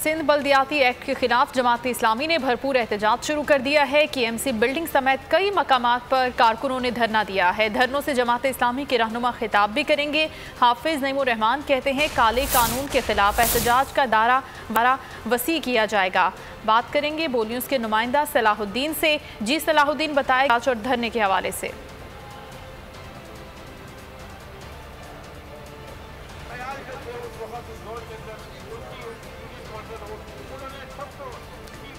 Sindh बल्दियाती act के खिलाफ जमात इस्लामी ने भरपूर एहतजाज शुरू कर दिया है। KMC बिल्डिंग समेत कई मकामात पर कारकुनों ने धरना दिया है। धरनों से जमात इस्लामी के रहनुमा खिताब भी करेंगे। हाफिज नईमुर रहमान कहते हैं काले कानून के खिलाफ एहतजाज का दायरा वसी किया जाएगा। बात करेंगे बोल न्यूज़ के नुमाइंदा सलाहुद्दीन से। जी सलाहुद्दीन, बताएं और धरने के हवाले से।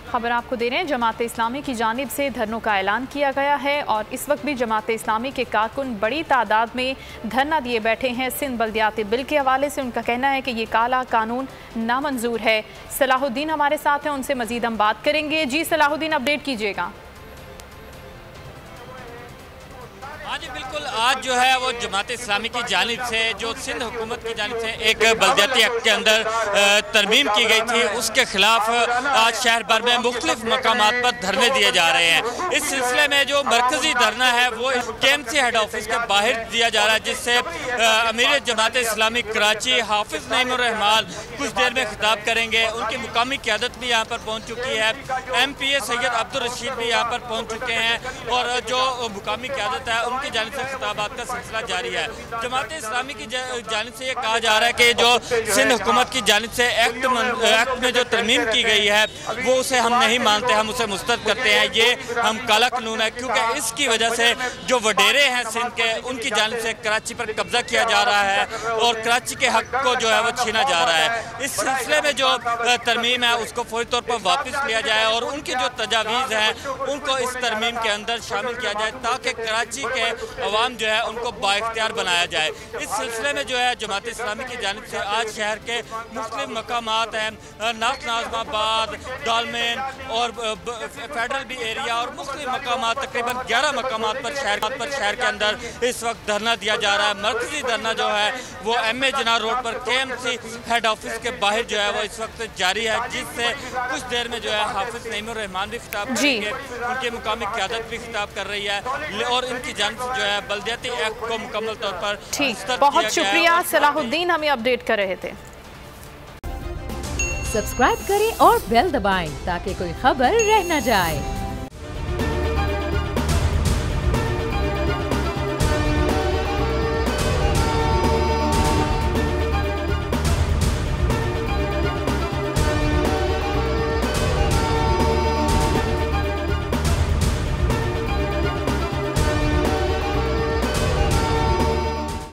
खबर आपको दे रहे हैं, जमात इस्लामी की जानिब से धरनों का ऐलान किया गया है और इस वक्त भी जमात इस्लामी के कारकुन बड़ी तादाद में धरना दिए बैठे हैं। सिंध बल्दियाती बिल के हवाले से उनका कहना है कि ये काला कानून नामंजूर है। सलाहुद्दीन हमारे साथ हैं, उनसे मजीद हम बात करेंगे। जी सलाहुद्दीन, अपडेट कीजिएगा। हाँ जी बिल्कुल, आज जो है वो जमात इस्लामी की जानिब से जो सिंध हुकूमत की जानिब से एक बल्दियाती एक्ट के अंदर तरमीम की गई थी, उसके खिलाफ आज शहर भर में मुख्तलिफ मकामात पर धरने दिए जा रहे हैं। इस सिलसिले में जो मरकजी धरना है वो KMC हेड ऑफिस के बाहर दिया जा रहा है, जिससे अमीर जमात इस्लामी कराची हाफिज नईमुर रहमान कुछ देर में खिताब करेंगे। उनकी मुकामी क़यादत भी यहाँ पर पहुँच चुकी है। MPA सैयद अब्दुल रशीद भी यहाँ पर पहुँच चुके हैं और जो मुकामी क़यादत है उनकी जानिब से खिताबात का सिलसिला जारी है। जमात इस्लामी की जानिब से ये कहा जा रहा है कि जो सिंध हुकूमत की जानिब से एक्ट में जो तरमीम की गई है वो उसे हम नहीं मानते, हम उसे मुस्तरद करते हैं। ये हम काला कानून है, क्योंकि इसकी वजह से जो वडेरे हैं सिंध के, उनकी जानिब से कराची पर कब्जा किया जा रहा है और कराची के हक को जो है वो छीना जा रहा है। इस सिलसिले में जो तरमीम है उसको फौरी तौर पर वापस लिया जाए और उनकी जो तजावीज़ हैं उनको इस तरमीम के अंदर शामिल किया जाए, ताकि कराची के अवाम जो है उनको बाइख्तियार बनाया जाए। इस सिलसिले में जो है जमात इस्लामी की जानिब से आज शहर के मुख्तलिफ मकामात हैं, नाथ नाज़माबाद, डालमेन और फेडरल भी एरिया और मुख्तलिफ मकामात, तकरीबन 11 मकामात पर शहर के अंदर इस वक्त धरना दिया जा रहा है। मरकजी धरना जो है वो MA जिना रोड पर KMC हेड ऑफिस के बाहर जो है वो इस वक्त जारी है, जिससे कुछ देर में जो है हाफिज नईमुर रहमान भी खिताब करेंगे, उनकी मुकामी क़यादत भी खिताब कर रही है और इनकी जानिब से जो है बल्दियाती एक्ट को मुकम्मल तौर पर ठीक। बहुत शुक्रिया सलाहुद्दीन, हमें अपडेट कर रहे थे। सब्सक्राइब करें और बेल दबाएं ताकि कोई खबर रह न जाए।